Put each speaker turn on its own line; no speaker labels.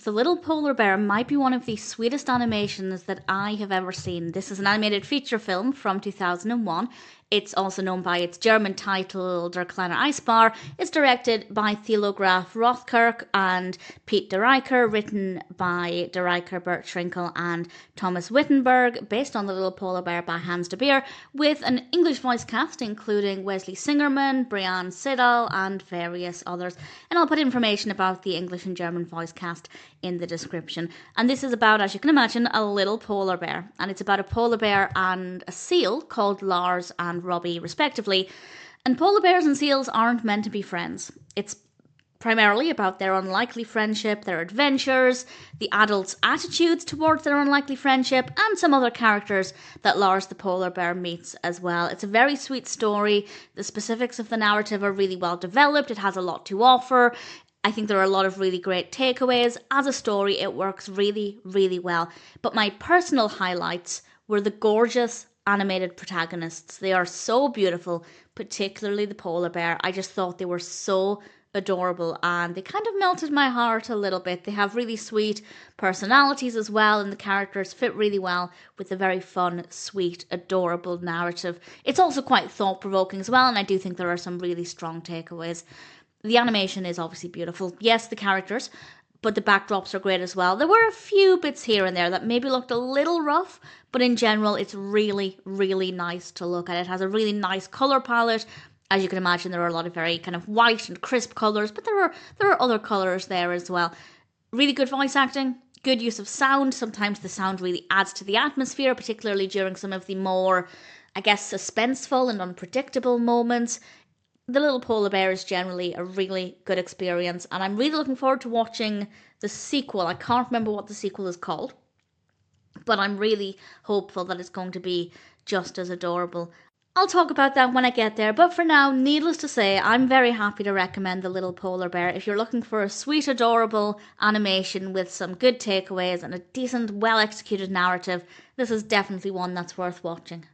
The Little Polar Bear might be one of the sweetest animations that I have ever seen. This is an animated feature film from 2001. It's also known by its German title, Der kleine Eisbär. It's directed by Thilo Graf Rothkirch and Piet de Rijker, written by de Rijker, Bert Schrinkel and Thomas Wittenberg, based on The Little Polar Bear by Hans de Beer, with an English voice cast including Wesley Singerman, Brian Siddall and various others. And I'll put information about the English and German voice cast in the description. And this is about, as you can imagine, a little polar bear. And it's about a polar bear and a seal called Lars and Robby, respectively. And polar bears and seals aren't meant to be friends. It's primarily about their unlikely friendship, their adventures, the adults' attitudes towards their unlikely friendship, and some other characters that Lars the polar bear meets as well. It's a very sweet story. The specifics of the narrative are really well developed. It has a lot to offer. I think there are a lot of really great takeaways. As a story, it works really, really well. But my personal highlights were the gorgeous animated protagonists. They are so beautiful, particularly the polar bear. I just thought they were so adorable and they kind of melted my heart a little bit. They have really sweet personalities as well, and the characters fit really well with a very fun, sweet, adorable narrative. It's also quite thought-provoking as well, and I do think there are some really strong takeaways. The animation is obviously beautiful. Yes, the characters, but the backdrops are great as well. There were a few bits here and there that maybe looked a little rough, but in general, it's really, really nice to look at. It has a really nice colour palette. As you can imagine, there are a lot of very kind of white and crisp colours, but there are other colours there as well. Really good voice acting, good use of sound. Sometimes the sound really adds to the atmosphere, particularly during some of the more, I guess, suspenseful and unpredictable moments. The Little Polar Bear is generally a really good experience, and I'm really looking forward to watching the sequel. I can't remember what the sequel is called, but I'm really hopeful that it's going to be just as adorable. I'll talk about that when I get there, but for now, needless to say, I'm very happy to recommend The Little Polar Bear. If you're looking for a sweet, adorable animation with some good takeaways and a decent, well-executed narrative, this is definitely one that's worth watching.